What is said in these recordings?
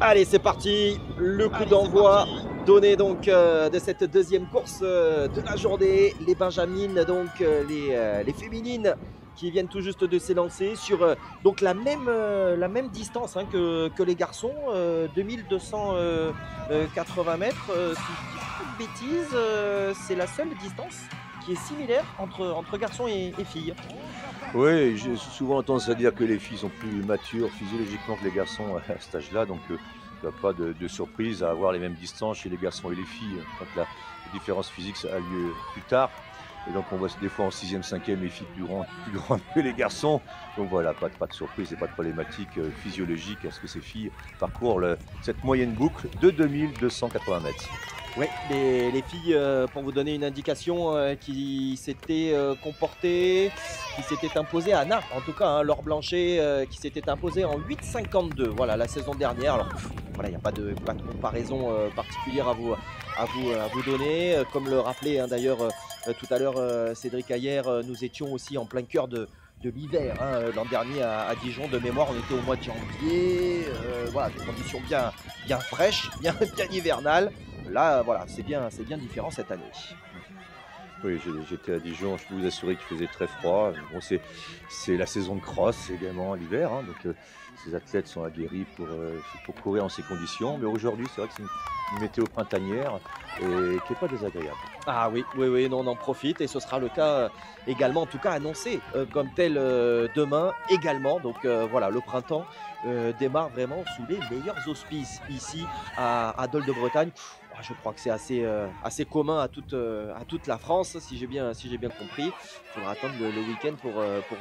Allez, c'est parti. Le coup d'envoi donné donc de cette deuxième course de la journée. Les Benjamines, donc les féminines qui viennent tout juste de s'élancer sur donc la même distance hein, que les garçons, 2280 mètres. Si je dis pas de bêtises, c'est la seule distance qui est similaire entre garçons et filles. Oui, j'ai souvent tendance à dire que les filles sont plus matures physiologiquement que les garçons à cet âge-là, donc il n'y a pas de surprise à avoir les mêmes distances chez les garçons et les filles, quand la différence physique a lieu plus tard. Et donc on voit des fois en 6e, 5e les filles plus grandes que les garçons. Donc voilà, pas de surprise et pas de problématique physiologique à ce que ces filles parcourent cette moyenne boucle de 2280 mètres. Oui, les filles, pour vous donner une indication, qui s'étaient comportées, qui s'étaient imposées à Naples, en tout cas, hein, Laure Blanchet, qui s'était imposée en 8,52, voilà, la saison dernière. Alors, voilà, il n'y a pas de comparaison particulière à vous donner. Comme le rappelait hein, d'ailleurs tout à l'heure Cédric Ayer, nous étions aussi en plein cœur de l'hiver. Hein. L'an dernier à Dijon, de mémoire, on était au mois de janvier. Voilà, des conditions bien fraîches, bien hivernales. Là, voilà, c'est bien différent cette année. Oui, j'étais à Dijon, je peux vous assurer qu'il faisait très froid. Bon, c'est la saison de cross également l'hiver, hein, donc ces athlètes sont aguerris pour courir en ces conditions. Mais aujourd'hui, c'est vrai que c'est une météo printanière et qui n'est pas désagréable. Ah oui, non, on en profite et ce sera le cas également, en tout cas annoncé comme tel demain également. Donc voilà, le printemps démarre vraiment sous les meilleurs auspices ici à Dol de Bretagne. Je crois que c'est assez commun à toute la France, si j'ai bien compris. Il faudra attendre le week-end pour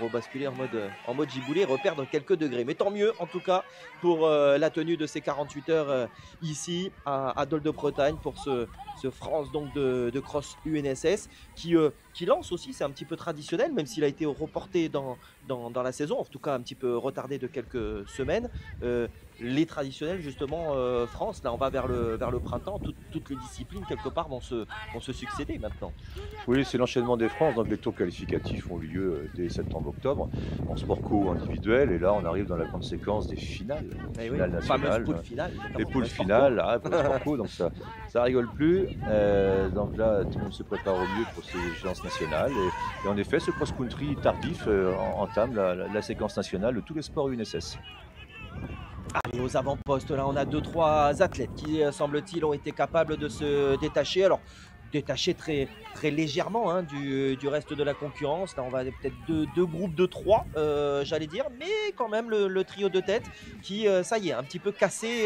rebasculer en mode giboulé, reperdre quelques degrés. Mais tant mieux, en tout cas, pour la tenue de ces 48 heures ici à Dol de Bretagne pour ce France donc de cross UNSS qui lance aussi, c'est un petit peu traditionnel, même s'il a été reporté dans la saison, en tout cas un petit peu retardé de quelques semaines. Les traditionnels justement France, là on va vers le printemps, toutes les disciplines quelque part vont se succéder maintenant. Oui, c'est l'enchaînement des France, donc les tours qualificatifs ont lieu dès septembre-octobre en sport co individuel, et là on arrive dans la grande séquence des finales, finales nationales, poule finale, les poules finales pour le sport co, donc ça rigole plus. Donc là tout le monde se prépare au mieux pour ces échéances nationales, et en effet ce cross-country tardif entame la séquence nationale de tous les sports UNSS. Allez, aux avant-postes, là, on a 2-3 athlètes qui, semble-t-il, ont été capables de se détacher. Alors, détacher très, très légèrement hein, du reste de la concurrence. Là, on va peut-être deux groupes de 3, j'allais dire, mais quand même le trio de tête qui, ça y est, un petit peu cassé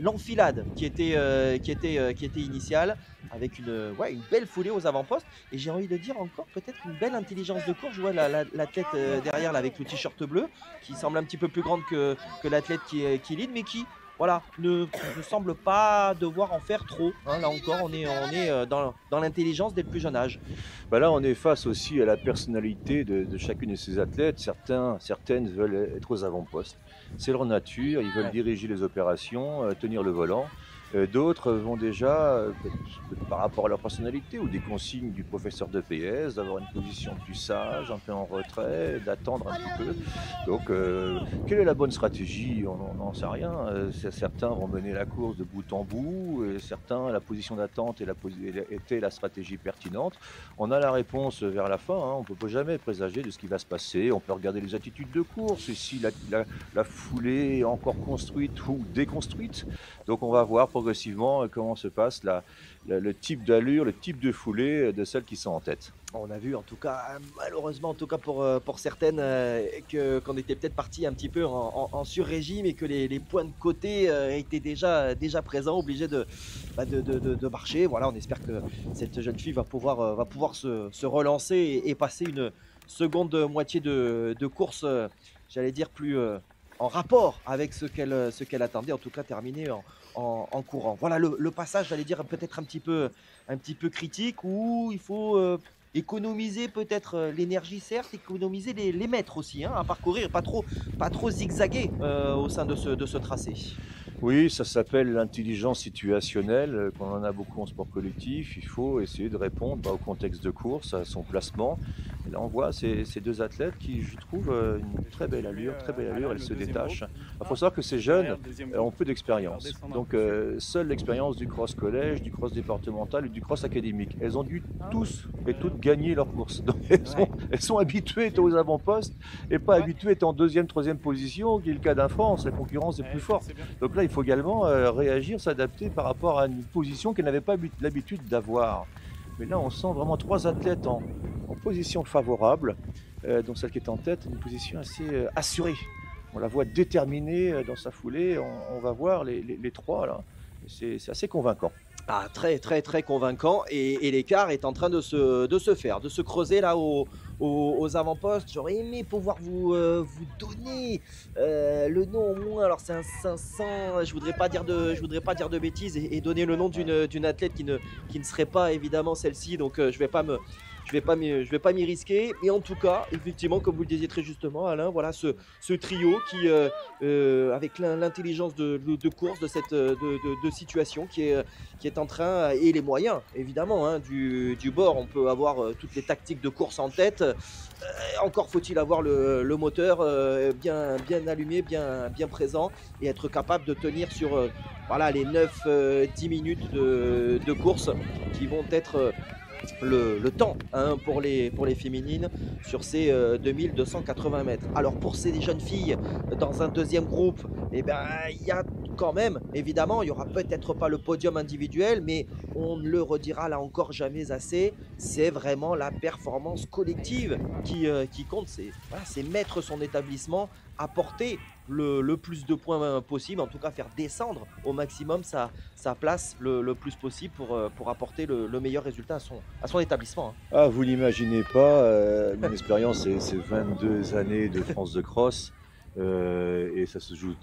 l'enfilade qui était initiale, avec une belle foulée aux avant-postes. Et j'ai envie de dire encore peut-être une belle intelligence de course. Je vois la tête derrière là, avec le t-shirt bleu, qui semble un petit peu plus grande que l'athlète qui lead, mais qui ne semble pas devoir en faire trop. Hein. Là encore, on est dans l'intelligence dès le plus jeune âge. Bah là, on est face aussi à la personnalité de chacune de ces athlètes. Certaines veulent être aux avant-postes. C'est leur nature, ils veulent diriger les opérations, tenir le volant. D'autres vont déjà, par rapport à leur personnalité ou des consignes du professeur de PS, d'avoir une position plus sage, un peu en retrait, d'attendre un petit peu. Donc, quelle est la bonne stratégie? On n'en sait rien. Certains vont mener la course de bout en bout, et certains, la position d'attente était la stratégie pertinente. On a la réponse vers la fin, hein. On ne peut jamais présager de ce qui va se passer. On peut regarder les attitudes de course, et si la foulée est encore construite ou déconstruite. Donc on va voir progressivement comment se passe le type d'allure, le type de foulée de celles qui sont en tête. On a vu en tout cas, malheureusement en tout cas pour certaines, qu'on était peut-être parti un petit peu en sur-régime, et que les points de côté étaient déjà présents, obligés de marcher. Voilà, on espère que cette jeune fille va pouvoir se relancer et passer une seconde moitié de course, j'allais dire plus en rapport avec ce qu'elle attendait, en tout cas terminer en courant. Voilà le passage, j'allais dire peut-être un petit peu critique, où il faut économiser peut-être l'énergie, certes, économiser les mètres aussi hein, à parcourir, pas trop zigzaguer au sein de ce tracé. Oui, ça s'appelle l'intelligence situationnelle, qu'on en a beaucoup en sport collectif. Il faut essayer de répondre au contexte de course, à son placement. Et là, on voit ces deux athlètes qui, je trouve, une très belle allure, elles se détachent. Il faut savoir que ces jeunes ont peu d'expérience. Donc, seule l'expérience du cross collège, du cross départemental et du cross académique. Elles ont dû tous et toutes gagner leur course. Donc, elles sont habituées à être aux avant-postes et pas habituées à être en deuxième, troisième position, qui est le cas d'un France. La concurrence est plus forte. Donc là, il faut également réagir, s'adapter par rapport à une position qu'elles n'avaient pas l'habitude d'avoir. Mais là, on sent vraiment trois athlètes en position favorable. Donc celle qui est en tête, une position assez assurée. On la voit déterminée dans sa foulée. On va voir les trois là. C'est assez convaincant. Ah, très très très convaincant et l'écart est en train de se faire, de se creuser là aux avant-postes. J'aurais aimé pouvoir vous donner le nom au moins. Alors c'est un 500, je voudrais pas dire de bêtises et donner le nom d'une athlète qui ne serait pas évidemment celle-ci. Donc je vais pas m'y risquer. Et en tout cas, effectivement, comme vous le disiez très justement, Alain, voilà ce trio qui, avec l'intelligence de course de cette de situation qui est en train, et les moyens, évidemment, hein, du bord. On peut avoir toutes les tactiques de course en tête. Encore faut-il avoir le moteur bien allumé, bien présent et être capable de tenir sur voilà, les 9-10 minutes de course qui vont être le temps hein, pour les féminines sur ces 2280 mètres. Alors pour ces jeunes filles dans un deuxième groupe, eh ben, il y a quand même, évidemment, il n'y aura peut-être pas le podium individuel, mais on ne le redira là encore jamais assez, c'est vraiment la performance collective qui compte. C'est voilà, mettre son établissement, apporter le plus de points possible, en tout cas faire descendre au maximum sa place le plus possible pour apporter le meilleur résultat à son établissement. Hein. Ah, vous n'imaginez pas, mon expérience, c'est 22 années de France de cross. Et ça se joue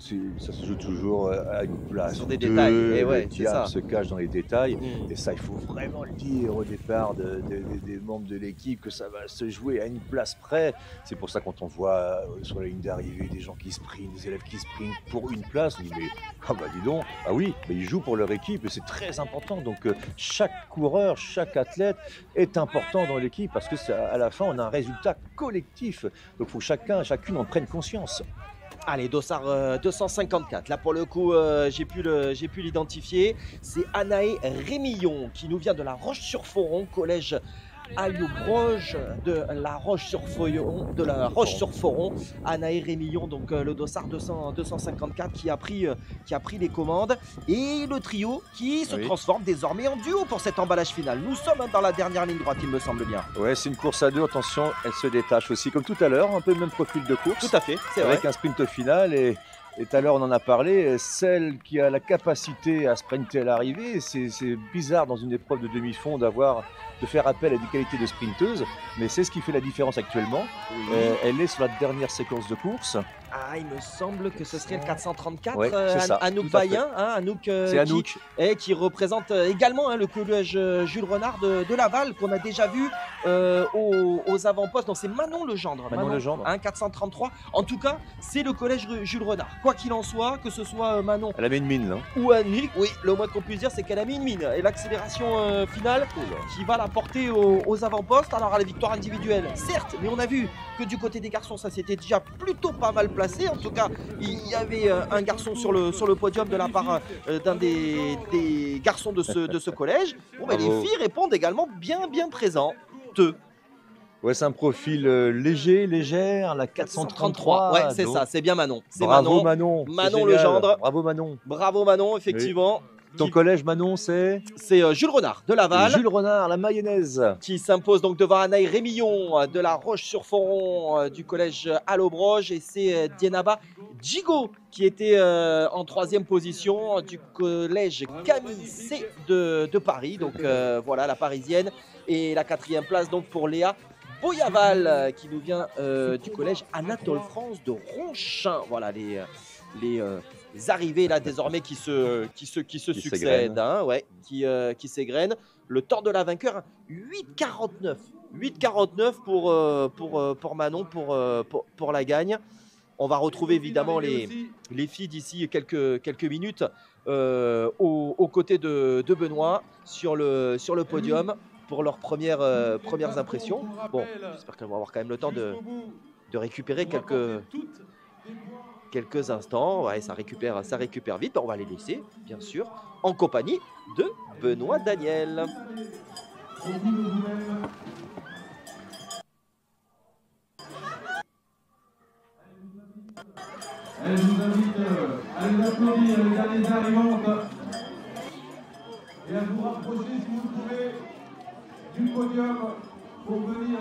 toujours à une place. Sur des détails. Et le ouais, diable se cache dans les détails. Mmh. Et ça, il faut vraiment le dire au départ des membres de l'équipe que ça va se jouer à une place près. C'est pour ça quand on voit sur la ligne d'arrivée des gens qui sprintent, des élèves qui sprintent pour une place, on dit mais ah bah dis donc, ah oui, mais ils jouent pour leur équipe et c'est très important. Donc chaque coureur, chaque athlète est important dans l'équipe parce que à la fin on a un résultat collectif. Donc il faut chacune en prenne conscience. Allez, dossard 254. Là, pour le coup, j'ai pu l'identifier. C'est Anaë Rémillon qui nous vient de la Roche-sur-Foron, collège Allobroge de la Roche-sur-Foron. Anaë Rémillon, donc le dossard 254 qui a pris les commandes. Et le trio qui se transforme désormais en duo pour cet emballage final. Nous sommes dans la dernière ligne droite, il me semble bien. Ouais, c'est une course à deux. Attention, elle se détache aussi, comme tout à l'heure, un peu le même profil de course. Tout à fait, c'est vrai. Avec un sprint au final et tout à l'heure, on en a parlé, celle qui a la capacité à sprinter à l'arrivée, c'est bizarre dans une épreuve de demi-fond de faire appel à des qualités de sprinteuse, mais c'est ce qui fait la différence actuellement. Oui. Elle est sur la dernière séquence de course. Ah, il me semble que ce serait le 434, ouais, Anouk Bayen, hein, c'est Anouk. Qui représente également hein, le collège Jules Renard de Laval, qu'on a déjà vu aux avant-postes. Donc c'est Manon Legendre. Manon Legendre. Hein, 433. En tout cas, c'est le collège Jules Renard. Quoi qu'il en soit, que ce soit Manon. Elle avait une mine, là. Ou Anouk, oui, le moins qu'on puisse dire, c'est qu'elle a mis une mine. Et l'accélération finale qui va la porter aux avant-postes. Alors à la victoire individuelle, certes, mais on a vu que du côté des garçons, ça s'était déjà plutôt pas mal placé. En tout cas, il y avait un garçon sur le podium de la part d'un des garçons de ce collège. Bon, bah, les filles répondent également bien présentes. Ouais, c'est un profil légère, la 433. Ouais, c'est ça, c'est bien Manon. Bravo Manon. Manon Legendre. Bravo Manon. Bravo Manon, effectivement. Oui. Ton collège Manon, c'est Jules Renard de Laval. Jules Renard, la mayonnaise. Qui s'impose donc devant Anaï Rémillon de la Roche-sur-Foron du collège Allobroge. Et c'est Dienaba Djigo qui était en troisième position du collège Camille C de Paris. Donc voilà la parisienne. Et la quatrième place donc pour Léa Boyaval qui nous vient du collège Anatole France de Ronchin. Voilà les arrivées là désormais qui se succèdent, hein, ouais, qui s'égrènent. Le temps de la vainqueur 8,49 pour Manon pour la gagne. On va retrouver évidemment les filles d'ici quelques minutes aux côtés de Benoît sur le podium. pour leurs premières impressions. Bon, j'espère qu'elles vont avoir quand même le temps de récupérer quelques instants. Ouais, ça récupère vite. On va les laisser, bien sûr, en compagnie de Benoît Daniel. Je vous invite à les applaudir, les derniers arrivantes, et à vous rapprocher si vous pouvez du podium pour venir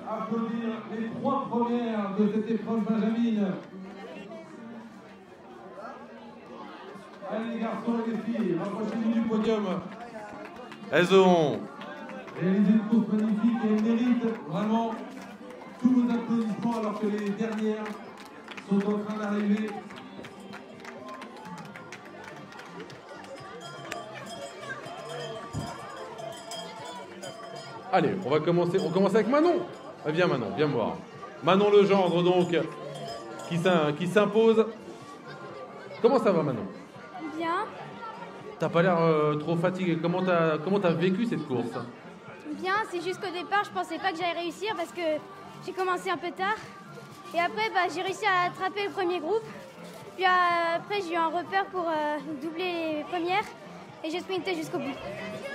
applaudir les 3 premières de cette épreuve benjamine. Allez les garçons et les filles, rapprochez-vous du podium. Elles ont réalisé une course magnifique et elles méritent vraiment tous vos applaudissements alors que les dernières sont en train d'arriver. Allez, on va commencer. On commence avec Manon. Ah, viens Manon, viens me voir. Manon Legendre donc, qui s'impose. Comment ça va Manon? Bien. T'as pas l'air trop fatigué. Comment t'as vécu cette course? Bien, c'est juste qu'au départ, je pensais pas que j'allais réussir parce que j'ai commencé un peu tard. Et après, j'ai réussi à attraper le premier groupe. Puis après, j'ai eu un repère pour doubler les premières. Et j'ai sprinté jusqu'au bout.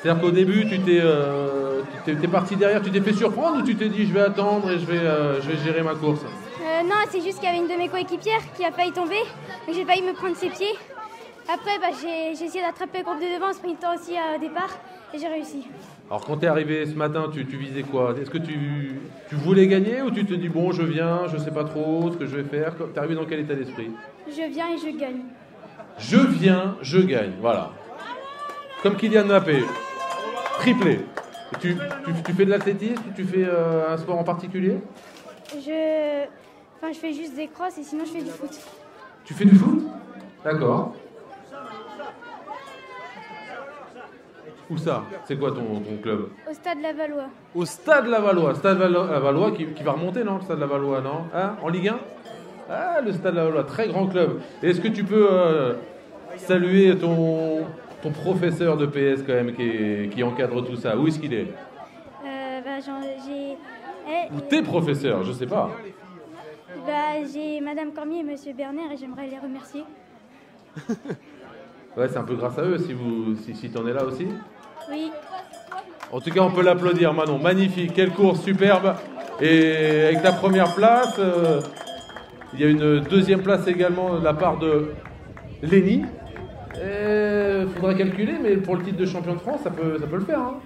C'est-à-dire qu'au début, tu t'es parti derrière, tu t'es fait surprendre ou tu t'es dit je vais attendre et je vais gérer ma course? Non, c'est juste qu'il y avait une de mes coéquipières qui a failli tomber. Donc j'ai failli me prendre ses pieds. Après, j'ai essayé d'attraper le groupe de devant en sprintant aussi au départ. Et j'ai réussi. Alors quand t'es arrivé ce matin, tu visais quoi? Est-ce que tu voulais gagner ou tu te dis bon je viens, je sais pas trop ce que je vais faire? T'es arrivé dans quel état d'esprit? Je viens et je gagne. Je viens, je gagne, voilà. Comme Kylian Mbappé, triplé. Et tu fais de l'athlétisme? Tu fais un sport en particulier? Je fais juste des crosses et sinon je fais du foot. Tu fais du foot? D'accord. Où ça? C'est quoi ton club? Au Stade Lavallois. Au Stade Lavallois. Stade Lavallois qui va remonter, non? Le Stade Lavallois, non? Hein? En Ligue 1? Ah, le Stade Lavallois, très grand club. Est-ce que tu peux saluer ton professeur de PS quand même qui encadre tout ça? Où est-ce qu'il est? Ou tes professeurs, je sais pas. J'ai Madame Cormier et Monsieur Bernard et j'aimerais les remercier. Ouais, c'est un peu grâce à eux si t'en es là aussi. Oui. En tout cas, on peut l'applaudir, Manon. Magnifique, quelle course superbe. Et avec ta première place, il y a une deuxième place également de la part de Lénie. Il faudra calculer, mais pour le titre de champion de France, ça peut le faire. Hein.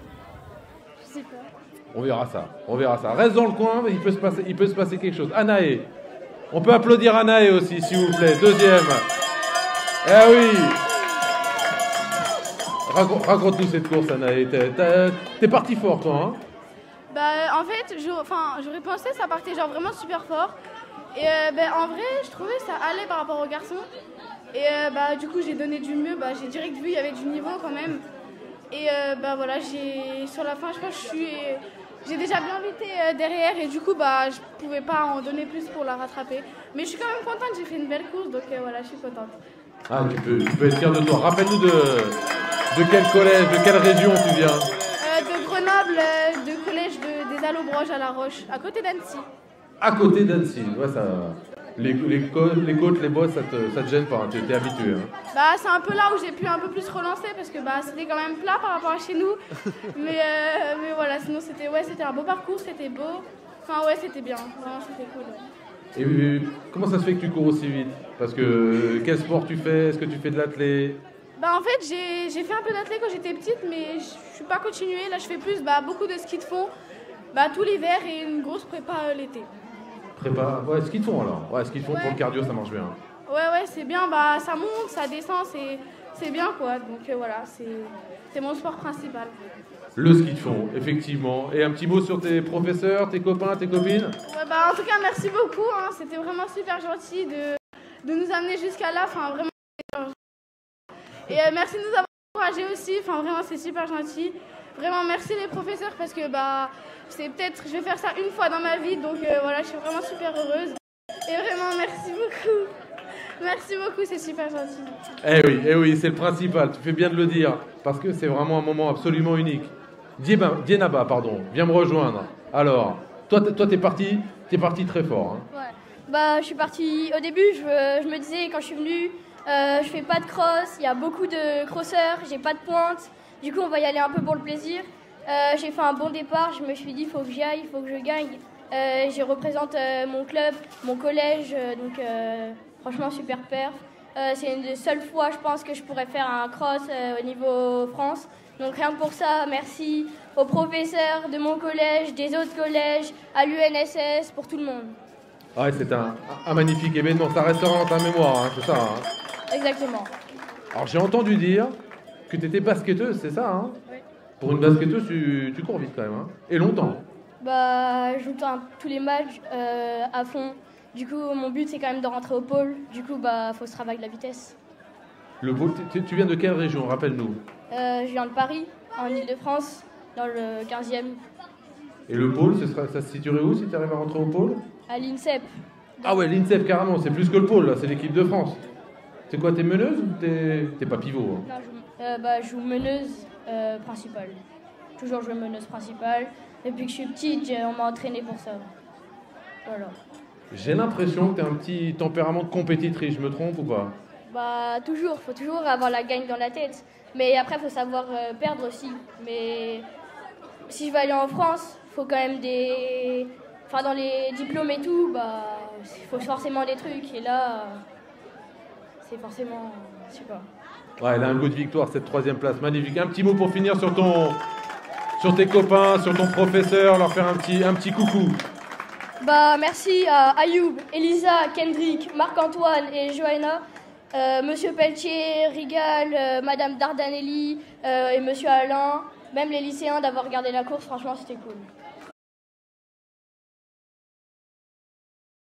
Je sais pas. On verra ça. Reste dans le coin, il peut se passer quelque chose. Anaé. On peut applaudir Anaé aussi, s'il vous plaît. Deuxième. Eh oui. Raconte-nous cette course, Anaé. T'es parti fort, toi, hein? En fait, j'aurais pensé ça partait genre vraiment super fort. Et en vrai, je trouvais ça allait par rapport aux garçons. Et du coup, j'ai donné du mieux. J'ai direct vu, il y avait du niveau quand même. Et voilà, sur la fin, je pense que j'ai déjà bien lutté derrière. Et du coup, je pouvais pas en donner plus pour la rattraper. Mais je suis quand même contente, j'ai fait une belle course. Donc voilà, je suis contente. Ah, tu peux être fier de toi. Rappelle-nous de quel collège, de quelle région tu viens? De Grenoble, de collège des Allobroges à La Roche, à côté d'Annecy. À côté d'Annecy, ouais, ça. Les côtes, les bosses, ça te gêne pas, tu es habitué. Hein. C'est un peu là où j'ai pu un peu plus relancer parce que c'était quand même plat par rapport à chez nous. mais voilà, sinon c'était un beau parcours, c'était beau. Enfin ouais, c'était bien, vraiment c'était cool. Ouais. Et comment ça se fait que tu cours aussi vite? Parce que quel sport tu fais? Est-ce que tu fais de l'athlé? En fait, j'ai fait un peu d'athlé quand j'étais petite, mais je suis pas continuée. Là, je fais plus beaucoup de ski de fond tout l'hiver et une grosse prépa l'été. Prépa, ouais, ski de fond alors. Ouais, ski de fond pour le cardio, ça marche bien. Ouais, c'est bien. Ça monte, ça descend, c'est bien quoi. Donc voilà, c'est mon sport principal. Le ski de fond, effectivement. Et un petit mot sur tes professeurs, tes copains, tes copines? Ouais, en tout cas, merci beaucoup. Hein. C'était vraiment super gentil de nous amener jusqu'à là. Enfin, vraiment. Et merci de nous avoir encouragés aussi. Enfin, vraiment, c'est super gentil. Vraiment, merci les professeurs parce que je vais faire ça une fois dans ma vie. Donc voilà, je suis vraiment super heureuse. Et vraiment, merci beaucoup. Merci beaucoup, c'est super gentil. Eh oui, c'est le principal. Tu fais bien de le dire parce que c'est vraiment un moment absolument unique. Dienaba, pardon, viens me rejoindre. Alors, toi t'es parti très fort. Hein. Ouais. Bah, je suis partie. Au début, je me disais quand je suis venue, je fais pas de cross, il y a beaucoup de crosseurs, j'ai pas de pointe. Du coup, on va y aller un peu pour le plaisir. J'ai fait un bon départ, je me suis dit, il faut que j'y aille, il faut que je gagne. Je représente mon club, mon collège, donc franchement, super perf. C'est une des seules fois, je pense, que je pourrais faire un cross au niveau France. Donc rien que pour ça, merci aux professeurs de mon collège, des autres collèges, à l'UNSS, pour tout le monde. Ah ouais, c'est un magnifique événement, ça restera dans ta mémoire, hein, c'est ça. Hein. Exactement. Alors j'ai entendu dire que tu étais basketteuse, c'est ça hein? Oui. Pour une basketteuse, tu cours vite quand même, hein? Et longtemps. Bah, je joue tous les matchs à fond. Du coup, mon but, c'est quand même de rentrer au pôle. Du coup, bah, faut se travailler de la vitesse. Le pôle, tu viens de quelle région? Rappelle-nous. Je viens de Paris, en Ile-de-France, dans le 15e. Et le pôle, ça se situerait où si tu arrives à rentrer au pôle? À l'INSEP. Ah ouais, l'INSEP carrément, c'est plus que le pôle, là, c'est l'équipe de France. C'est quoi, t'es meneuse ou t'es pas pivot hein? Non, je joue meneuse principale. Toujours joué meneuse principale. Depuis que je suis petite, on m'a entraîné pour ça. Voilà. J'ai l'impression que t'as un petit tempérament de compétitrice, je me trompe ou pas? Bah, faut toujours avoir la gagne dans la tête. Mais après, faut savoir perdre aussi. Mais si je veux aller en France, faut quand même Enfin, dans les diplômes et tout, bah, il faut forcément des trucs. Et là, c'est forcément... Je sais pas. Ouais, elle a un goût de victoire, cette 3e place. Magnifique. Un petit mot pour finir sur tes copains, sur ton professeur, leur faire un petit coucou. Bah, merci à Ayoub, Elisa, Kendrick, Marc-Antoine et Johanna, Monsieur Pelletier, Rigal, Madame Dardanelli et Monsieur Alain, même les lycéens d'avoir regardé la course, franchement c'était cool.